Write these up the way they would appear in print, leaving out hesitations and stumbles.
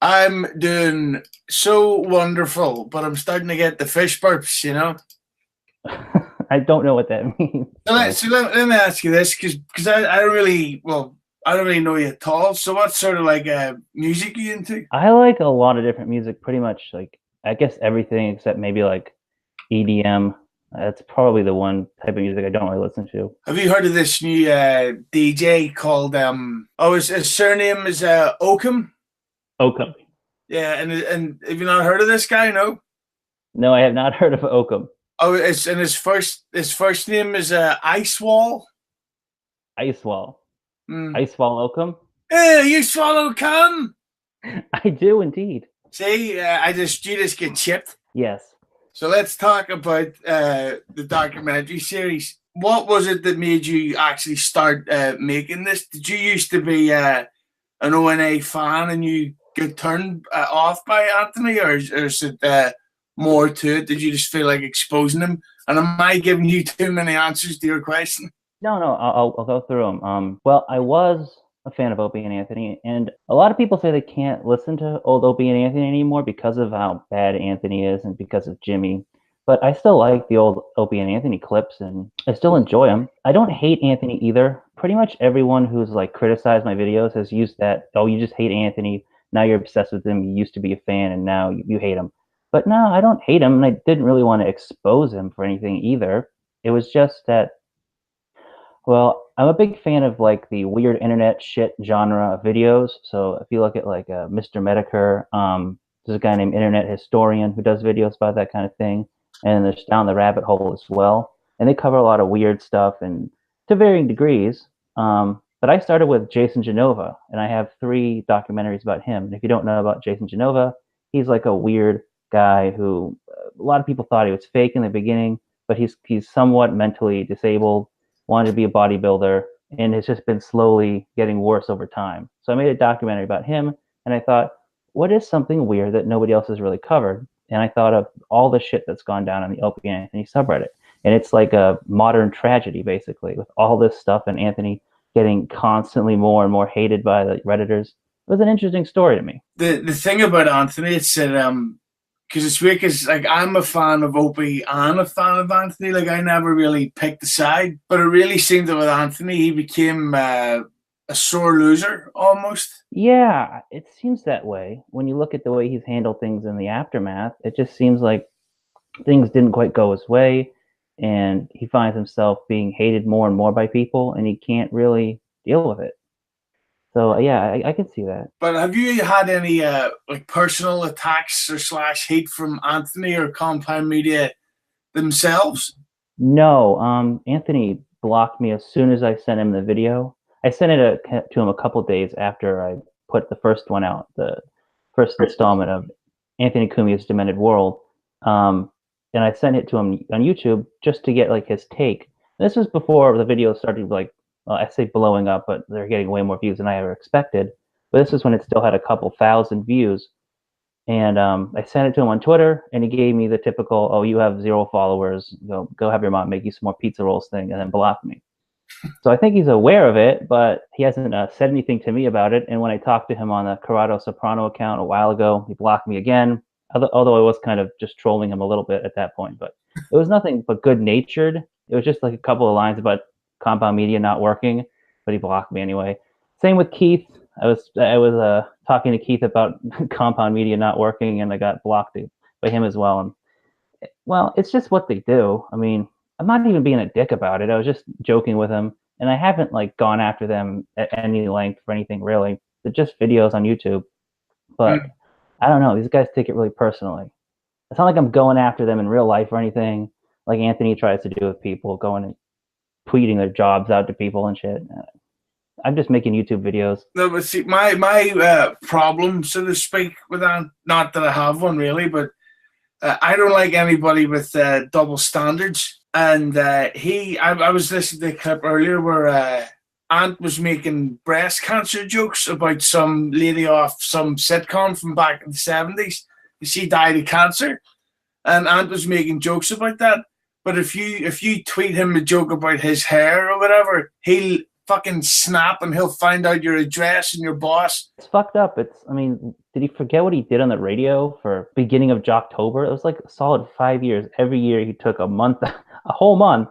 I'm doing so wonderful, but I'm starting to get the fish burps, you know? I don't know what that means. So Let me ask you this, because I don't really, I don't really know you at all. So what sort of like music are you into? I like a lot of different music, pretty much like I guess everything except maybe like EDM. That's probably the one type of music I don't really listen to. Have you heard of this new DJ called, his surname is Oakham? Oakham. Yeah, and have you not heard of this guy? No? No, I have not heard of Oakham. Oh, his first name is Ice Wall. Icewall. Mm. Icewall Oakham? Hey, you swallow cum? I do indeed. See, you just get chipped. Yes. So let's talk about the documentary series. What was it that made you actually start making this? Did you used to be an ONA fan and you get turned off by Anthony, or is it more to it? Did you just feel like exposing him? And am I giving you too many answers to your question? No, I'll go through them. Well, I was a fan of Opie and Anthony, and a lot of people say they can't listen to old Opie and Anthony anymore because of how bad Anthony is and because of Jimmy. But I still like the old Opie and Anthony clips, and I still enjoy them. I don't hate Anthony either. Pretty much everyone who's like criticized my videos has used that. Oh, you just hate Anthony. Now you're obsessed with him. You used to be a fan, and now you hate him. But no, I don't hate him, and I didn't really want to expose him for anything either. It was just that, well, I'm a big fan of like the weird internet shit genre of videos. So if you look at like Mr. Medicare, there's a guy named Internet Historian who does videos about that kind of thing, and there's Down the Rabbit Hole as well. And they cover a lot of weird stuff and to varying degrees. But I started with Jason Genova, and I have 3 documentaries about him. And if you don't know about Jason Genova, he's like a weird guy who a lot of people thought he was fake in the beginning, but he's somewhat mentally disabled, wanted to be a bodybuilder, and it's just been slowly getting worse over time. So I made a documentary about him, and I thought, what is something weird that nobody else has really covered? And I thought of all the shit that's gone down on the Opie and Anthony subreddit. And it's like a modern tragedy, basically, with all this stuff and Anthony getting constantly more and more hated by the Redditors. It was an interesting story to me. The thing about Anthony, it's that because it's weird, because like I'm a fan of Opie and a fan of Anthony. Like I never really picked a side, but it really seemed that with Anthony, he became a sore loser almost. Yeah, it seems that way. When you look at the way he's handled things in the aftermath, it just seems like things didn't quite go his way, and he finds himself being hated more and more by people, and he can't really deal with it. So yeah, I can see that. But have you had any like personal attacks or slash hate from Anthony or Compound Media themselves? No, Anthony blocked me as soon as I sent him the video. I sent it to him a couple days after I put the first one out, the first installment of Anthony Cumia's Demented World. And I sent it to him on YouTube just to get like his take. This was before the video started like, well, I say blowing up, but they're getting way more views than I ever expected. But this is when it still had a couple thousand views. And I sent it to him on Twitter, and he gave me the typical, "Oh, you have 0 followers. Go have your mom make you some more pizza rolls" thing, and then blocked me. So I think he's aware of it, but he hasn't said anything to me about it. And when I talked to him on the Corrado Soprano account a while ago, he blocked me again. Although I was kind of just trolling him a little bit at that point, but it was nothing but good natured. It was just like a couple of lines about Compound Media not working, but he blocked me anyway. Same with Keith. I was talking to Keith about Compound Media not working, and I got blocked by him as well. And well, it's just what they do. I mean, I'm not even being a dick about it. I was just joking with him, and I haven't like gone after them at any length for anything really. They're just videos on YouTube. But Mm. I don't know. These guys take it really personally. It's not like I'm going after them in real life or anything, like Anthony tries to do with people, going and tweeting their jobs out to people and shit. I'm just making YouTube videos. No, but see, my problem, so to speak, with that, not that I have one really, but I don't like anybody with double standards. And I was listening to a clip earlier where Ant was making breast cancer jokes about some lady off some sitcom from back in the 70s. She died of cancer, and Ant was making jokes about that. But if you tweet him a joke about his hair or whatever, he'll fucking snap and he'll find out your address and your boss. It's fucked up. I mean, did he forget what he did on the radio for beginning of Jocktober? It was like a solid 5 years. Every year he took a month, a whole month,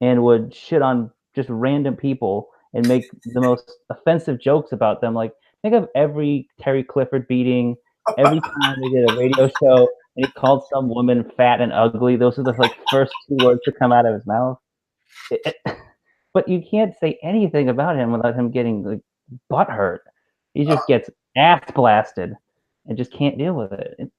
and would shit on just random people and make the most offensive jokes about them. Like, think of every Terry Clifford beating, every time he did a radio show and he called some woman fat and ugly. Those are the like first two words to come out of his mouth. But you can't say anything about him without him getting like butt hurt. He just gets ass blasted and just can't deal with it.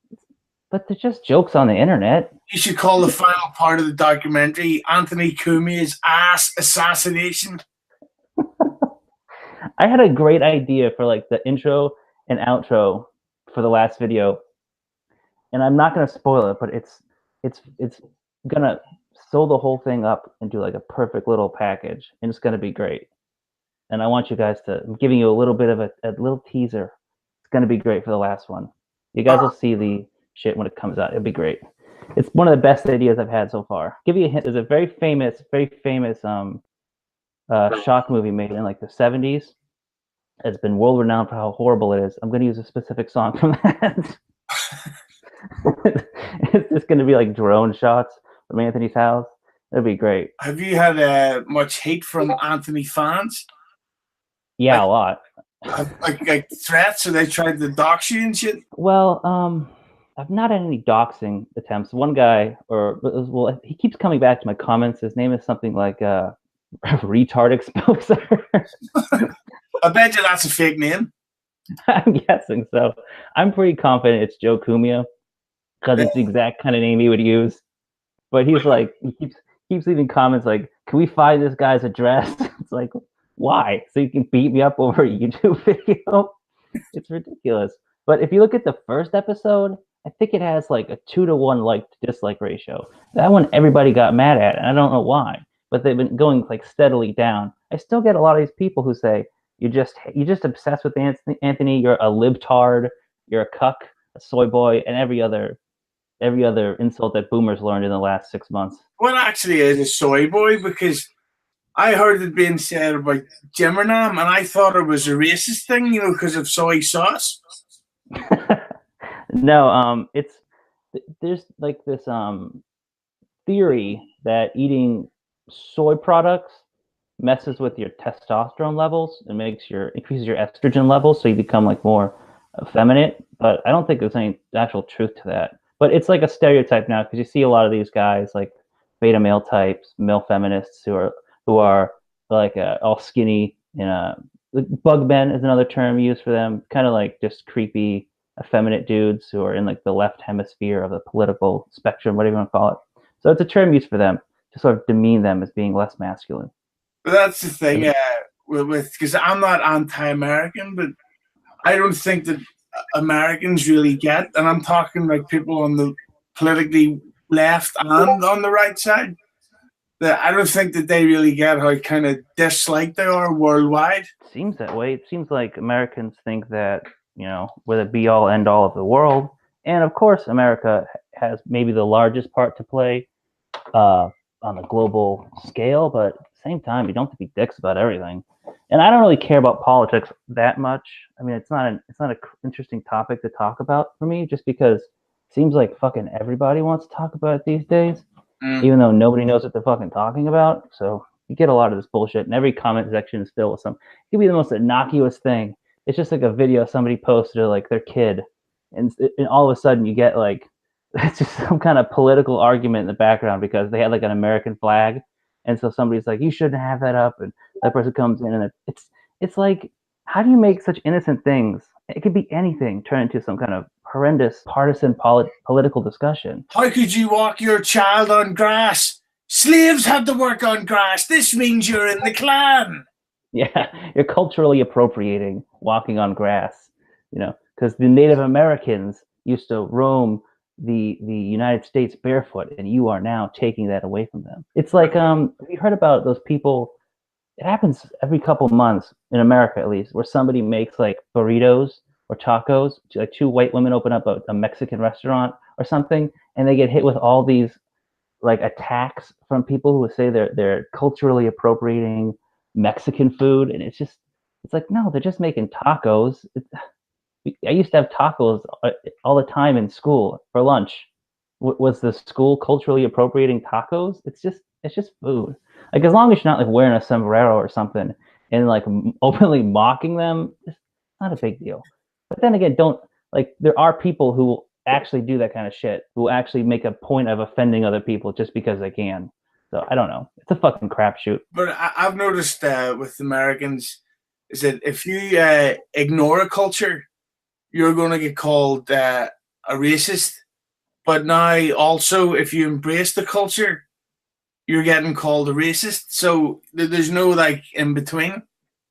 But they're just jokes on the internet. You should call the final part of the documentary Anthony Cumia's ass assassination. I had a great idea for like the intro and outro for the last video, and I'm not gonna spoil it, but it's gonna sew the whole thing up into like a perfect little package, and it's gonna be great. And I want you guys to, I'm giving you a little bit of a little teaser. It's gonna be great for the last one. You guys will see the shit when it comes out. It'll be great. It's one of the best ideas I've had so far. Give you a hint. There's a very famous shock movie made in like the 70s. It's been world renowned for how horrible it is. I'm going to use a specific song from that. It's just going to be like drone shots from Anthony's house. It'd be great. Have you had much hate from Anthony fans? Yeah, a lot. Like threats, or they tried to dox you and shit? Well, I've not had any doxing attempts. One guy, he keeps coming back to my comments. His name is something like retard exposer. I bet you that's a fake name. I'm guessing so. I'm pretty confident it's Joe Cumia because it's the exact kind of name he would use. But he's like, he keeps leaving comments like, "Can we find this guy's address?" It's like, why? So you can beat me up over a YouTube video? It's ridiculous. But if you look at the first episode, I think it has like a 2-to-1 like to dislike ratio. That one everybody got mad at, and I don't know why. But they've been going like steadily down. I still get a lot of these people who say, you're just obsessed with Anthony. You're a libtard. You're a cuck, a soy boy, and every other insult that boomers learned in the last 6 months. What actually is a soy boy? Because I heard it being said about Jim Norton, and I thought it was a racist thing, because of soy sauce. No, there's like this theory that eating soy products messes with your testosterone levels and increases your estrogen levels, so you become like more effeminate. But I don't think there's any actual truth to that. But it's like a stereotype now, because you see a lot of these guys like beta male types, male feminists who are like all skinny, bug men is another term used for them, kind of like just creepy, effeminate dudes who are in like the left hemisphere of the political spectrum, whatever you want to call it. So it's a term used for them to sort of demean them as being less masculine. But that's the thing, because I'm not anti-American, but I don't think that Americans really get, and I'm talking like people on the politically left and on the right side, that I don't think that they really get how kind of disliked they are worldwide. It seems that way. It seems like Americans think that, we're the be-all, end-all of the world. And of course, America has maybe the largest part to play on the global scale, but at the same time, you don't have to be dicks about everything. And I don't really care about politics that much. I mean, it's not an interesting topic to talk about for me, just because it seems like fucking everybody wants to talk about it these days, even though nobody knows what they're fucking talking about. So you get a lot of this bullshit, and every comment section is filled with some. It could be the most innocuous thing. It's just like a video somebody posted of like their kid, and all of a sudden you get like it's just some kind of political argument in the background because they had like an American flag, and so somebody's like, you shouldn't have that up, and that person comes in, and it's like, how do you make such innocent things? It could be anything turn into some kind of horrendous partisan political discussion. How could you walk your child on grass? Slaves had to work on grass. This means you're in the Klan. Yeah, you're culturally appropriating walking on grass, because the Native Americans used to roam the United States barefoot, and you are now taking that away from them. It's like, have you heard about those people? It happens every couple months in America, at least, where somebody makes like burritos or tacos. Like two white women open up a Mexican restaurant or something, and they get hit with all these like attacks from people who say they're culturally appropriating Mexican food, and it's like, no, they're just making tacos. I used to have tacos all the time in school for lunch. Was the school culturally appropriating tacos? It's just food. Like as long as you're not like wearing a sombrero or something and like openly mocking them, it's not a big deal. But then again, don't like there are people who actually do that kind of shit, who actually make a point of offending other people just because they can. So I don't know. It's a fucking crapshoot. But I've noticed with Americans is that if you ignore a culture, you're going to get called a racist. But now also, if you embrace the culture, you're getting called a racist. So there's no like in between.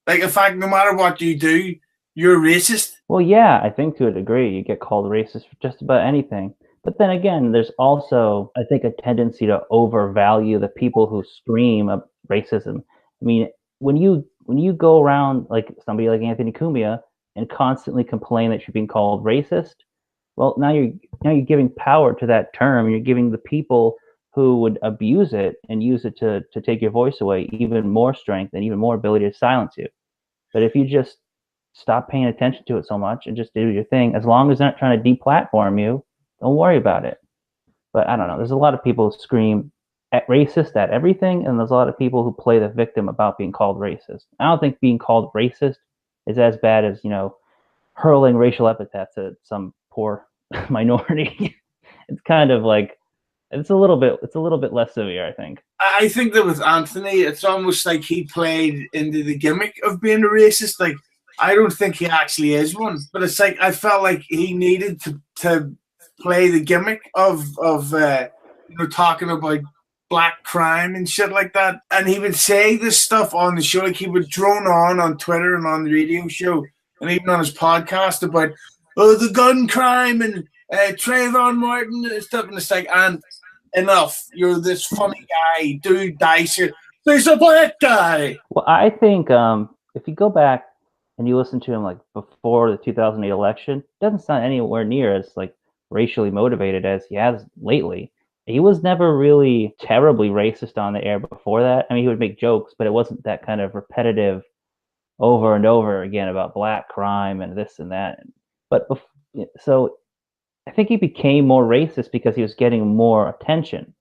Like in fact, no matter what you do, you're racist. Well, yeah, I think to a degree you get called racist for just about anything. But then again, there's also, I think, a tendency to overvalue the people who scream of racism. I mean, when you go around like somebody like Anthony Cumia and constantly complain that you're being called racist, well, now you're giving power to that term. You're giving the people who would abuse it and use it to take your voice away even more strength and even more ability to silence you. But if you just stop paying attention to it so much and just do your thing, as long as they're not trying to deplatform you, don't worry about it. But I don't know. There's a lot of people who scream at racist at everything, and there's a lot of people who play the victim about being called racist. I don't think being called racist is as bad as, hurling racial epithets at some poor minority. It's kind of like it's a little bit less severe, I think. I think that with Anthony, it's almost like he played into the gimmick of being a racist. Like I don't think he actually is one, but it's like I felt like he needed to play the gimmick of talking about black crime and shit like that. And he would say this stuff on the show, like he would drone on Twitter and on the radio show and even on his podcast about the gun crime and Trayvon Martin and stuff. And it's like, and enough. You're this funny guy, dude. Dicer. There's a black guy. Well, I think if you go back and you listen to him like before the 2008 election, it doesn't sound anywhere near as like racially motivated as he has lately. He was never really terribly racist on the air before that. I mean, he would make jokes, but it wasn't that kind of repetitive over and over again about black crime and this and that. But so I think he became more racist because he was getting more attention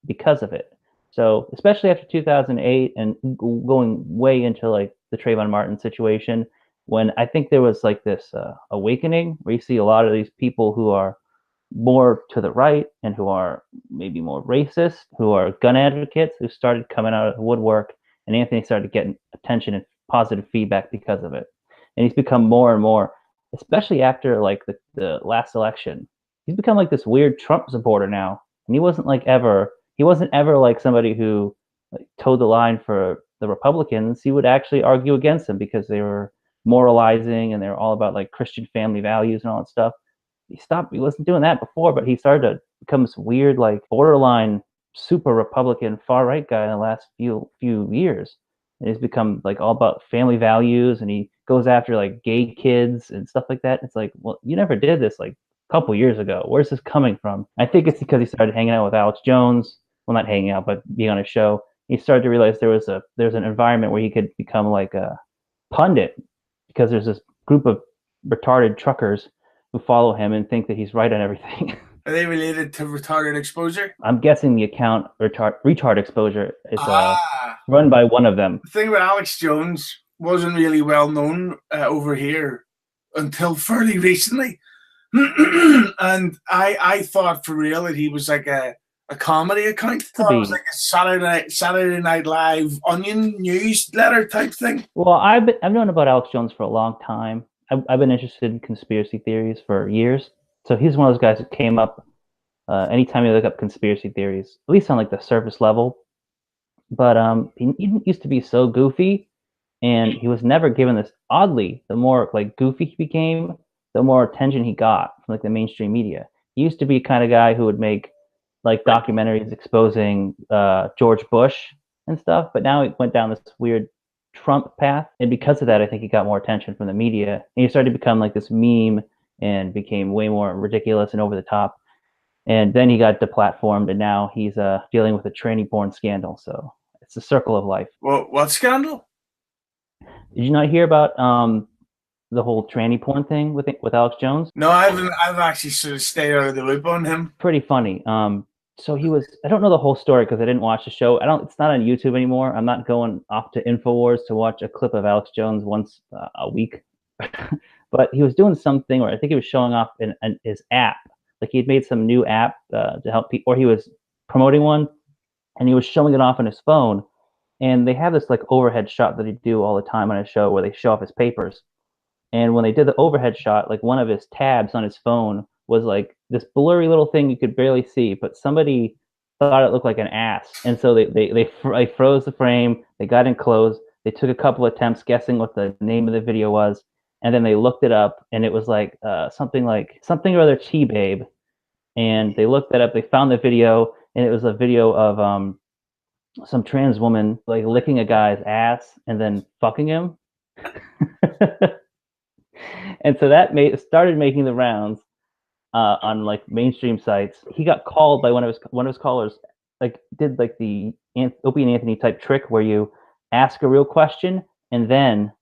because of it. So especially after 2008 and going way into like the Trayvon Martin situation, when I think there was like this awakening where you see a lot of these people who are more to the right and who are maybe more racist, who are gun advocates, who started coming out of the woodwork, and Anthony started getting attention and positive feedback because of it. And he's become more and more, especially after like the last election, he's become like this weird Trump supporter now. And he wasn't ever like somebody who like towed the line for the Republicans. He would actually argue against them because they were moralizing and they were all about like Christian family values and all that stuff. He wasn't doing that before, but he started to become this weird, like borderline super Republican far right guy in the last few years. And he's become like all about family values and he goes after like gay kids and stuff like that. It's like, well, you never did this like a couple years ago. Where's this coming from? I think it's because he started hanging out with Alex Jones. Well, not hanging out, but being on a show. He started to realize there's an environment where he could become like a pundit because there's this group of retarded truckers who follow him and think that he's right on everything. Are they related to retarded exposure? I'm guessing the account retard exposure is run by one of them. The thing about Alex Jones wasn't really well known over here until fairly recently. And I thought for real that he was like a comedy account. I thought it was like a Saturday Night Live Onion newsletter type thing. Well, I've known about Alex Jones for a long time. I've been interested in conspiracy theories for years. So he's one of those guys that came up anytime you look up conspiracy theories, at least on like the surface level. But he used to be so goofy, and he was never given this. Oddly, the more like goofy he became, the more attention he got from like the mainstream media. He used to be the kind of guy who would make like documentaries exposing George Bush and stuff, but now he went down this weird Trump path, and because of that, I think he got more attention from the media, and he started to become like this meme and became way more ridiculous and over the top. And then he got deplatformed, and now he's dealing with a tranny porn scandal. So it's a circle of life. Well, what scandal? Did you not hear about the whole tranny porn thing with Alex Jones? No, I haven't. I've actually sort of stayed out of the loop on him. Pretty funny. So he was. I don't know the whole story because I didn't watch the show. I don't. It's not on YouTube anymore. I'm not going off to Infowars to watch a clip of Alex Jones once a week. But he was doing something, or I think he was showing off in his app. Like he'd made some new app to help people, or he was promoting one, and he was showing it off on his phone. And they have this like overhead shot that he do all the time on his show where they show off his papers. And when they did the overhead shot, like one of his tabs on his phone was like this blurry little thing you could barely see, but somebody thought it looked like an ass. And so they froze the frame, they got in close, they took a couple attempts guessing what the name of the video was, and then they looked it up, and it was like something or other Chi Babe. And they looked that up, they found the video, and it was a video of some trans woman like licking a guy's ass and then fucking him. And so that started making the rounds on like mainstream sites. He got called by one of his callers, like did like the Opie and Anthony type trick where you ask a real question and then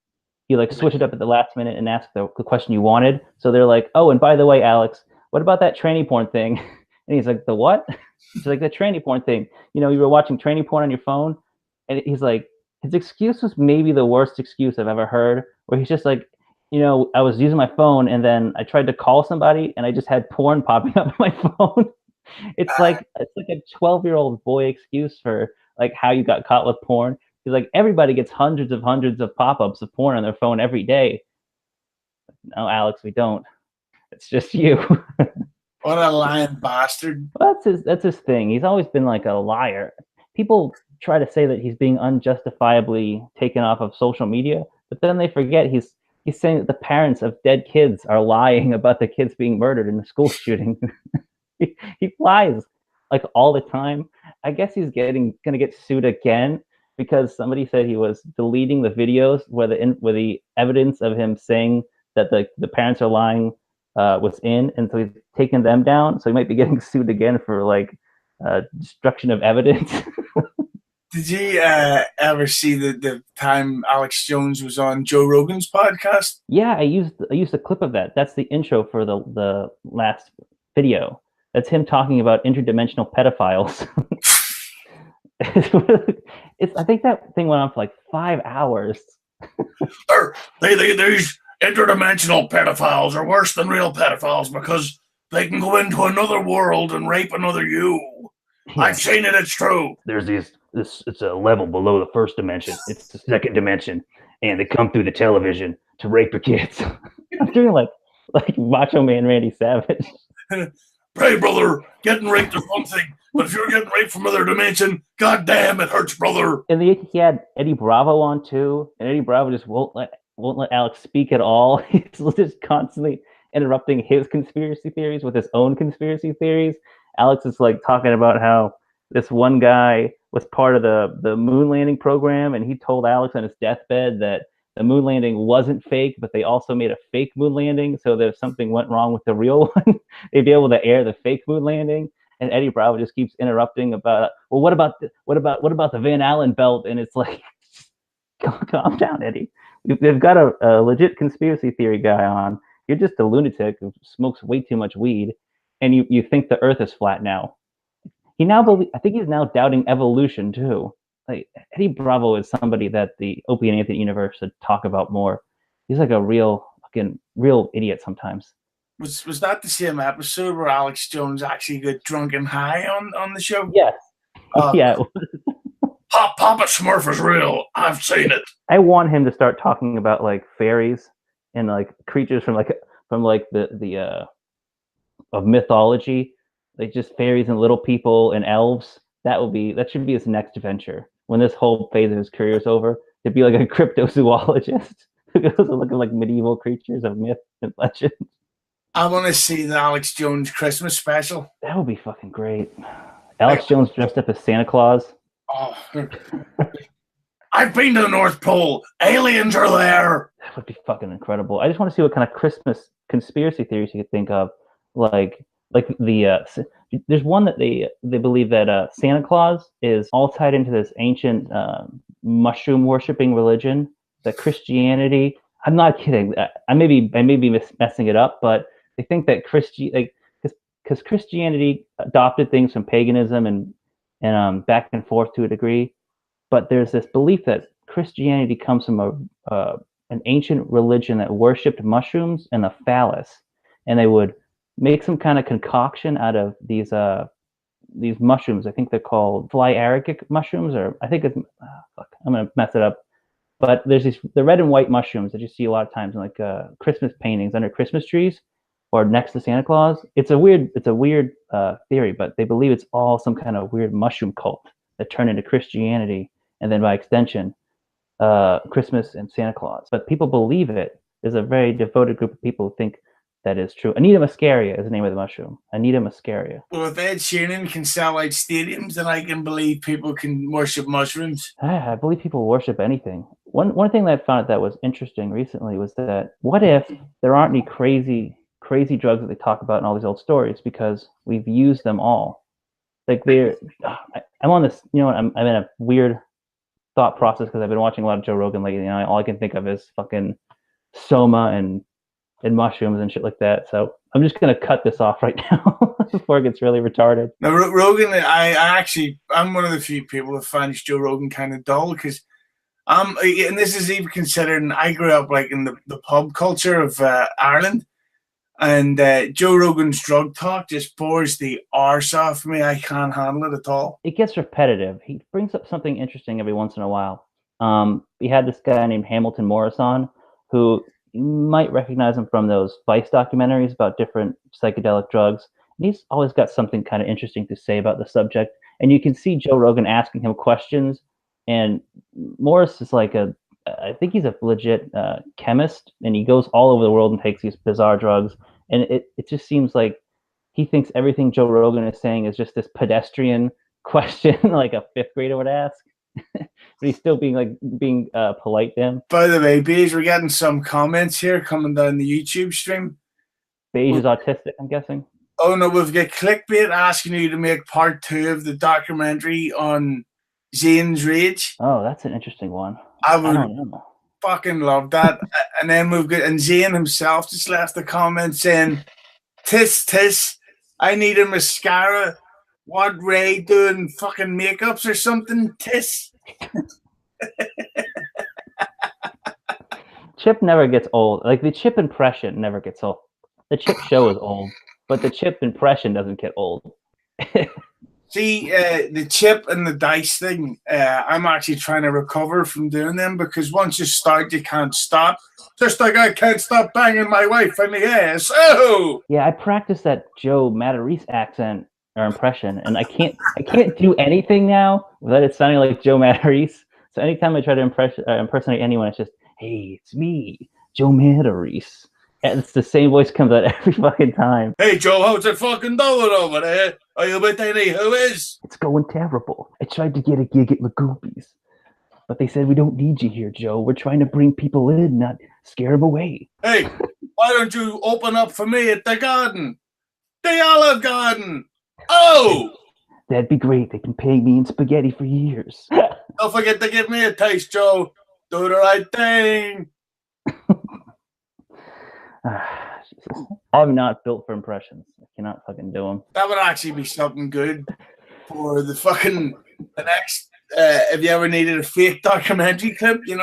you like switch it up at the last minute and ask the question you wanted. So they're like, oh, and by the way, Alex, what about that tranny porn thing? And he's like, the what? He's like, the tranny porn thing. You know, you were watching tranny porn on your phone. And he's like, his excuse was maybe the worst excuse I've ever heard, where he's just like, you know, I was using my phone and then I tried to call somebody and I just had porn popping up on my phone. It's like a 12-year-old boy excuse for like how you got caught with porn. He's like, everybody gets hundreds of pop-ups of porn on their phone every day. No, Alex, we don't. It's just you. What a lying bastard. Well, that's his thing. He's always been like a liar. People try to say that he's being unjustifiably taken off of social media, but then they forget he's saying that the parents of dead kids are lying about the kids being murdered in a school shooting. he lies like all the time. I guess he's gonna get sued again because somebody said he was deleting the videos where the evidence of him saying that the parents are lying was in, and so he's taken them down. So he might be getting sued again for like destruction of evidence. Did you ever see the time Alex Jones was on Joe Rogan's podcast? Yeah, I used a clip of that. That's the intro for the last video. That's him talking about interdimensional pedophiles. I think that thing went on for like 5 hours. These interdimensional pedophiles are worse than real pedophiles because they can go into another world and rape another you. Yeah. I've seen it, it's true. There's it's a level below the first dimension. It's the second dimension. And they come through the television to rape your kids. I'm doing like Macho Man Randy Savage. Hey, brother, getting raped is one thing, but if you're getting raped from another dimension, goddamn, it hurts, brother. And he had Eddie Bravo on too, and Eddie Bravo just won't let Alex speak at all. He's just constantly interrupting his conspiracy theories with his own conspiracy theories. Alex is like talking about how this one guy was part of the moon landing program, and he told Alex on his deathbed that the moon landing wasn't fake, but they also made a fake moon landing. So if something went wrong with the real one, they'd be able to air the fake moon landing. And Eddie Bravo just keeps interrupting about, well, what about the Van Allen belt? And it's like, calm down, Eddie. They've got a legit conspiracy theory guy on. You're just a lunatic who smokes way too much weed, and you think the Earth is flat now. I think he's now doubting evolution too. Like Eddie Bravo is somebody that the Opie and Anthony universe should talk about more. He's like a real idiot sometimes. Was that the same episode where Alex Jones actually got drunk and high on the show? Yes. Yeah. Papa Smurf is real. I've seen it. I want him to start talking about like fairies and like creatures from the of mythology, like just fairies and little people and elves. That should be his next adventure when this whole phase of his career is over. To be like a cryptozoologist who goes looking like medieval creatures of myth and legend. I want to see the Alex Jones Christmas special. That would be fucking great. Alex Jones dressed up as Santa Claus. Oh, I've been to the North Pole. Aliens are there. That would be fucking incredible. I just want to see what kind of Christmas conspiracy theories you could think of. Like there's one that they believe that Santa Claus is all tied into this ancient mushroom worshipping religion. That Christianity, I'm not kidding. I may be messing it up, but they think that because Christianity adopted things from paganism and back and forth to a degree, but there's this belief that Christianity comes from an ancient religion that worshipped mushrooms and the phallus, and they would make some kind of concoction out of these mushrooms. I think they're called fly arachic mushrooms, or I think it's I'm gonna mess it up. But there's the red and white mushrooms that you see a lot of times in like Christmas paintings under Christmas trees or next to Santa Claus. It's a weird theory, but they believe it's all some kind of weird mushroom cult that turned into Christianity, and then by extension, Christmas and Santa Claus. But people believe it. There's a very devoted group of people who think that is true. Anita Muscaria is the name of the mushroom. Anita Muscaria. Well, if Ed Sheeran can sell out stadiums, then I can believe people can worship mushrooms. I believe people worship anything. One thing that I found that was interesting recently was that what if there aren't any crazy drugs that they talk about in all these old stories because we've used them all? Like I'm on this, I'm in a weird thought process because I've been watching a lot of Joe Rogan lately, and all I can think of is fucking soma and mushrooms and shit like that. So I'm just gonna cut this off right now before it gets really retarded. Now, Rogan, I'm one of the few people who finds Joe Rogan kind of dull because and this is even considering I grew up like in the pub culture of Ireland, and Joe Rogan's drug talk just bores the arse off me. I can't handle it at all. It gets repetitive. He brings up something interesting every once in a while. We had this guy named Hamilton Morris on, who you might recognize him from those Vice documentaries about different psychedelic drugs. And he's always got something kind of interesting to say about the subject. And you can see Joe Rogan asking him questions. And Morris is like I think he's a legit chemist, and he goes all over the world and takes these bizarre drugs. And it just seems like he thinks everything Joe Rogan is saying is just this pedestrian question like a fifth grader would ask. But he's still being polite to him. By the way, Beige, we're getting some comments here coming down the YouTube stream. Beige is autistic, I'm guessing. Oh no, we've got clickbait asking you to make part 2 of the documentary on Zane's Rage. Oh, that's an interesting one. I would fucking love that. And then and Zane himself just left a comment saying, Tis, I need a mascara. What, Ray doing fucking makeups or something? Tis. Chip never gets old. Like the Chip impression never gets old. The Chip show is old, but the Chip impression doesn't get old. See, the Chip and the dice thing, I'm actually trying to recover from doing them because once you start, you can't stop. Just like I can't stop banging my wife in the ass. Oh! Yeah, I practiced that Joe Matarese accent or impression, and I can't do anything now without it sounding like Joe Matarese. So anytime I try to impersonate anyone, it's just, hey, it's me, Joe Matarese. And it's the same voice comes out every fucking time. Hey, Joe, how's it fucking going over there? Are you with any Who's? It's going terrible. I tried to get a gig at Magoopies, but they said, we don't need you here, Joe. We're trying to bring people in, not scare them away. Hey, why don't you open up for me at the garden? The Olive Garden! Oh! That'd be great. They've been paying me in spaghetti for years. Don't forget to give me a taste, Joe. Do the right thing. I'm not built for impressions. I cannot fucking do them. That would actually be something good for the next, if you ever needed a fake documentary clip, Hey,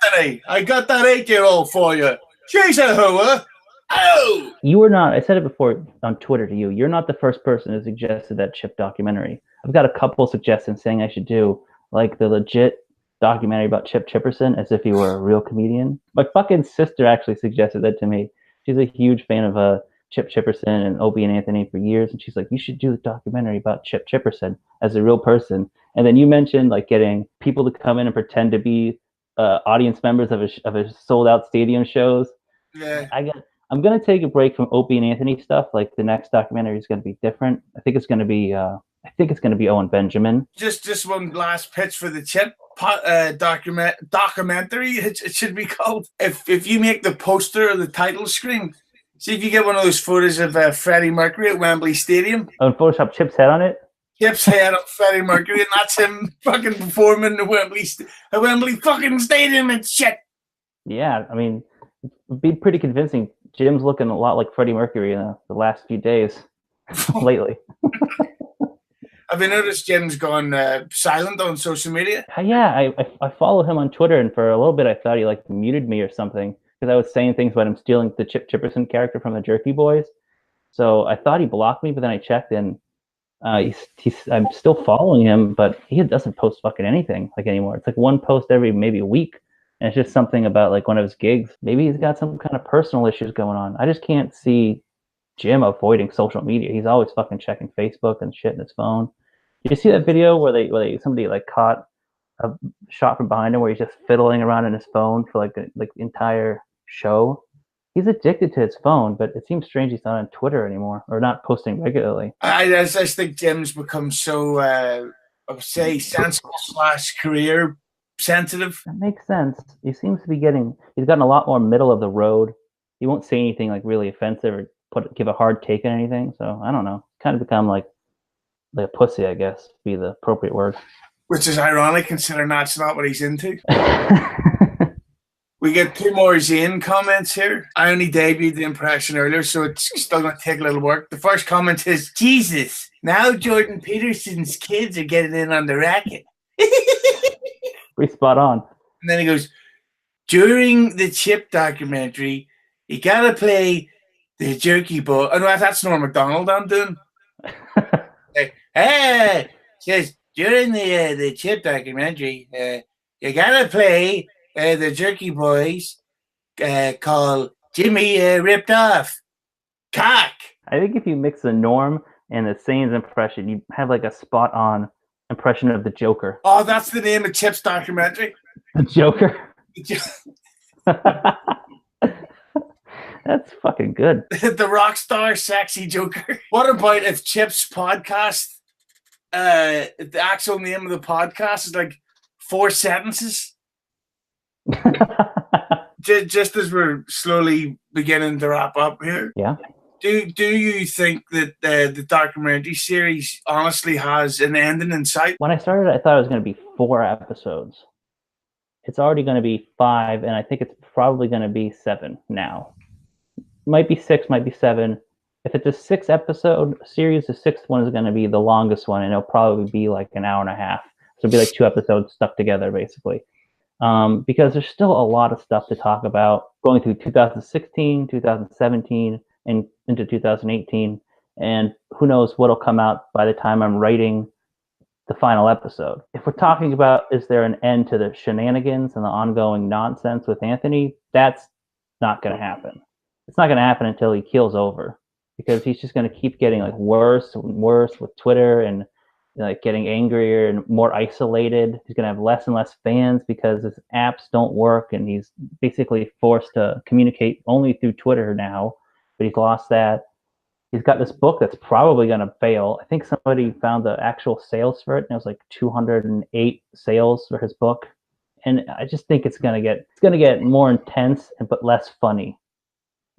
Anthony, I got that 8-year-old for you. She's a hooer. Oh! You were not, I said it before on Twitter to you, you're not the first person who suggested that Chip documentary. I've got a couple suggestions saying I should do, like the legit documentary about Chip Chipperson as if he were a real comedian. My fucking sister actually suggested that to me. She's a huge fan of Chip Chipperson and Opie and Anthony for years, and she's like, you should do a documentary about Chip Chipperson as a real person. And then you mentioned like getting people to come in and pretend to be audience members of a sold out stadium shows. Yeah. I'm gonna take a break from Opie and Anthony stuff. Like the next documentary is gonna be different. I think it's gonna be Owen Benjamin. Just one last pitch for the Chip documentary. It should be called. If you make the poster or the title screen, see if you get one of those photos of Freddie Mercury at Wembley Stadium. Oh, and Photoshop Chip's head on it. Chip's head on Freddie Mercury, and that's him fucking performing at Wembley fucking Stadium and shit. Yeah, I mean, it'd be pretty convincing. Jim's looking a lot like Freddie Mercury in the last few days lately. Have you noticed Jim's gone silent on social media? Yeah, I follow him on Twitter, and for a little bit I thought he like muted me or something because I was saying things about him stealing the Chip Chipperson character from the Jerky Boys. So I thought he blocked me, but then I checked, and he's I'm still following him, but he doesn't post fucking anything like anymore. It's like one post every maybe a week, and it's just something about like one of his gigs. Maybe he's got some kind of personal issues going on. I just can't see Jim avoiding social media. He's always fucking checking Facebook and shit in his phone. Did you see that video where somebody like caught a shot from behind him where he's just fiddling around in his phone for like the entire show? He's addicted to his phone, but it seems strange he's not on Twitter anymore or not posting regularly. I just think Jim's become so, I would say, sensible / career sensitive. That makes sense. He's gotten a lot more middle of the road. He won't say anything like really offensive or give a hard take on anything. So I don't know. Kind of become like a pussy, I guess, would be the appropriate word. Which is ironic considering that's not what he's into. We get 2 more Zane comments here. I only debuted the impression earlier, so it's still going to take a little work. The first comment is, Jesus, now Jordan Peterson's kids are getting in on the racket. Pretty spot on. And then he goes, during the Chip documentary, you got to play the jerky boy. Oh, no, that's Norm Macdonald I'm doing. Like, hey, says, during the Chip documentary, you got to play the Jerky Boys called Jimmy Ripped Off. Cock. I think if you mix the Norm and the Sane's impression, you have like a spot on impression of the Joker. Oh, that's the name of Chip's documentary. The Joker. That's fucking good. The rock star sexy Joker. What about if Chip's podcast, the actual name of the podcast is like 4 sentences? Just as we're slowly beginning to wrap up here, yeah. Do you think that the documentary series honestly has an ending in sight? When I started, I thought it was going to be 4 episodes. It's already going to be 5, and I think it's probably going to be 7 now. Might be 6, might be 7. If it's a 6-episode series, the 6th one is going to be the longest one, and it'll probably be like an hour and a half. So it'll be like 2 episodes stuck together, basically. Because there's still a lot of stuff to talk about going through 2016, 2017, and into 2018. And who knows what'll come out by the time I'm writing the final episode. If we're talking about, is there an end to the shenanigans and the ongoing nonsense with Anthony? That's not going to happen. It's not going to happen until he keels over, because he's just going to keep getting like worse and worse with Twitter and like getting angrier and more isolated. He's going to have less and less fans because his apps don't work, and he's basically forced to communicate only through Twitter now, but he's lost that. He's got this book that's probably going to fail. I think somebody found the actual sales for it, and it was like 208 sales for his book. And I just think it's going to get more intense but less funny.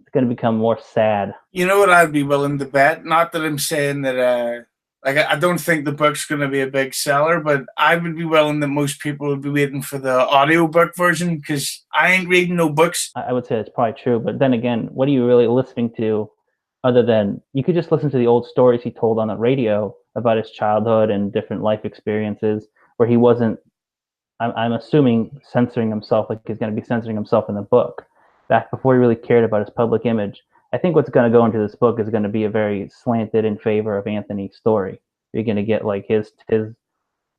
It's going to become more sad. You know what I'd be willing to bet? Not that I'm saying that I don't think the book's going to be a big seller, but I would be willing that most people would be waiting for the audiobook version, because I ain't reading no books. I would say it's probably true, but then again, what are you really listening to other than, you could just listen to the old stories he told on the radio about his childhood and different life experiences where he wasn't, I'm assuming, censoring himself like he's going to be censoring himself in the book, back before he really cared about his public image. I think what's going to go into this book is going to be a very slanted in favor of Anthony's story. You're going to get like his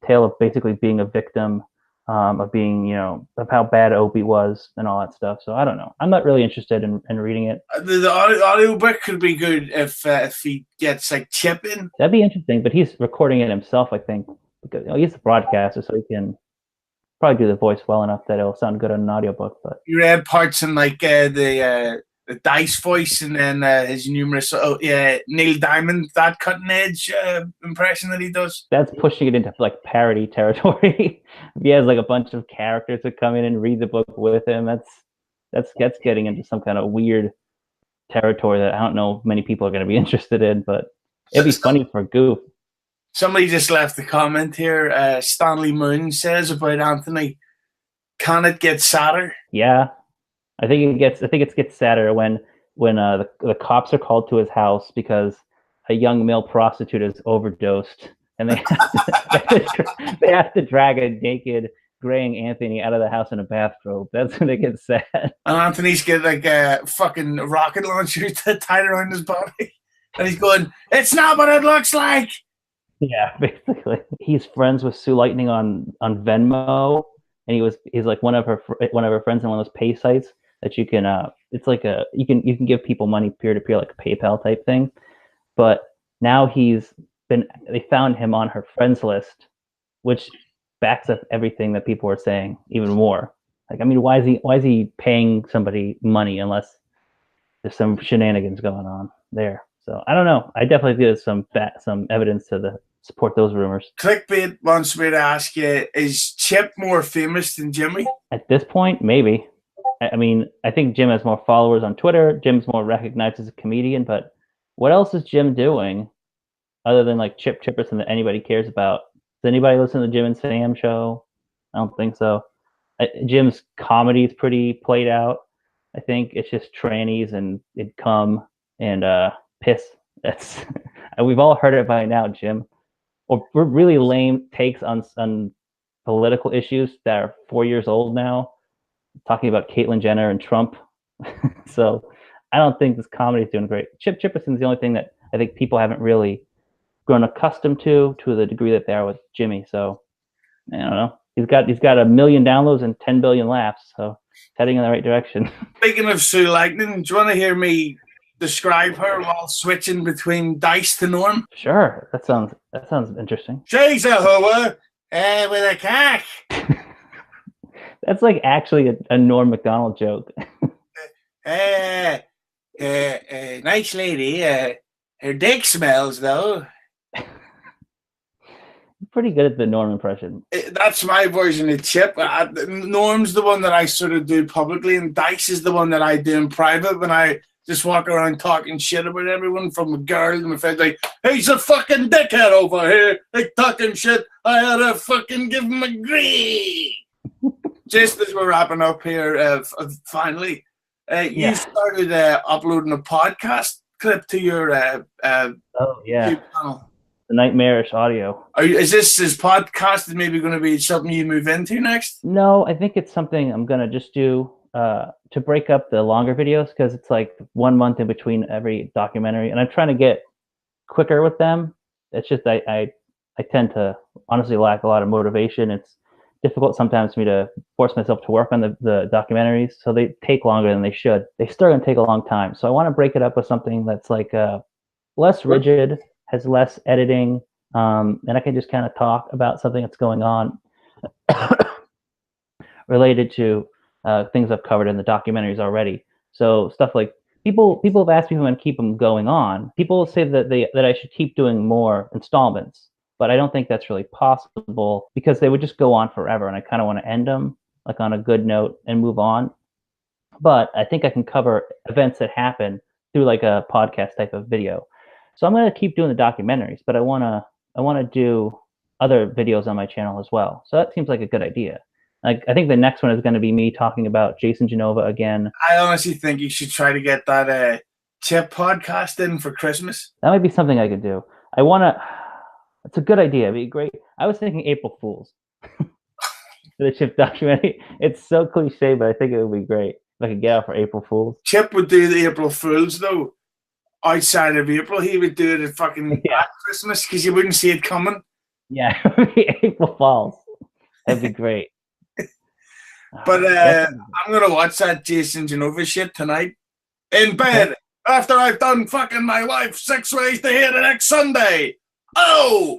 tale of basically being a victim, of being, of how bad Opie was and all that stuff. So I don't know. I'm not really interested in reading it. The audio book could be good if he gets like Chip in. That'd be interesting, but he's recording it himself, I think, because he's a broadcaster, so he can probably do the voice well enough that it'll sound good on an audiobook. But you read parts in like the Dice voice, and then his numerous Neil Diamond, that cutting edge impression that he does. That's pushing it into like parody territory. If he has like a bunch of characters that come in and read the book with him, that's getting into some kind of weird territory that I don't know if many people are going to be interested in, but it'd be funny for goof. Somebody just left a comment here. Stanley Moon says about Anthony, can it get sadder? Yeah, I think it gets sadder when the cops are called to his house because a young male prostitute is overdosed, and they have to drag a naked graying Anthony out of the house in a bathrobe. That's when it gets sad. And Anthony's got like a fucking rocket launcher tied around his body, and he's going, "It's not what it looks like." Yeah, basically, he's friends with Sue Lightning on Venmo, and he's like one of her friends on one of those pay sites that you can it's like you can give people money peer to peer, like a PayPal type thing. But now they found him on her friends list, which backs up everything that people were saying even more. Like, I mean, why is he paying somebody money unless there's some shenanigans going on there? So I don't know. I definitely think there's some evidence to support those rumors. Clickbait wants me to ask you: is Chip more famous than Jimmy? At this point, maybe. I mean, I think Jim has more followers on Twitter. Jim's more recognized as a comedian, but what else is Jim doing other than like Chip Chipperson that anybody cares about? Does anybody listen to the Jim and Sam show? I don't think so. Jim's comedy is pretty played out. I think it's just trannies and cum and piss. That's we've all heard it by now, Jim. Or really lame takes on political issues that are 4 years old now, talking about Caitlyn Jenner and Trump. So I don't think this comedy is doing great. Chip Chipperson's the only thing that I think people haven't really grown accustomed to the degree that they are with Jimmy. So I don't know. He's got 1 million downloads and 10 billion laughs, so it's heading in the right direction. Speaking of Sue Lightning, do you want to hear me describe her while switching between Dice to Norm? Sure, that sounds interesting. She's a hoe with a cock. That's like actually a Norm Macdonald joke. Nice lady. Her dick smells though. Pretty good at the Norm impression. That's my version of Chip. Norm's the one that I sort of do publicly, and Dice is the one that I do in private when I just walk around talking shit about everyone, from a girl to my friend, like, he's a fucking dickhead over here, like talking shit. I had to fucking give him a gree. Just as we're wrapping up here, finally, you started uploading a podcast clip to your YouTube channel. The nightmarish audio. Is podcast maybe going to be something you move into next? No, I think it's something I'm going to just do to break up the longer videos, because it's like 1 month in between every documentary, and I'm trying to get quicker with them. It's just I tend to honestly lack a lot of motivation. It's difficult sometimes for me to force myself to work on the documentaries, so they take longer than they should. They still going to take a long time. So I want to break it up with something that's like less rigid, has less editing, and I can just kind of talk about something that's going on related to things I've covered in the documentaries already. So stuff like people have asked me if I'm going to keep them going on. People say that I should keep doing more installments, but I don't think that's really possible because they would just go on forever, and I kind of want to end them like on a good note and move on. But I think I can cover events that happen through like a podcast type of video. So I'm going to keep doing the documentaries, but I want to do other videos on my channel as well. So that seems like a good idea. Like, I think the next one is going to be me talking about Jason Genova again. I honestly think you should try to get that Chip podcast in for Christmas. That might be something I could do. It's a good idea. It'd be great. I was thinking April Fools for the Chip documentary. It's so cliche, but I think it would be great if I could get out for April Fools. Chip would do the April Fools though. Outside of April, he would do it at fucking Christmas because you wouldn't see it coming. Yeah, April Falls. That'd be great. But I'm gonna watch that Jason Genova shit tonight in bed after I've done fucking my wife 6 ways to hear the next Sunday. Oh.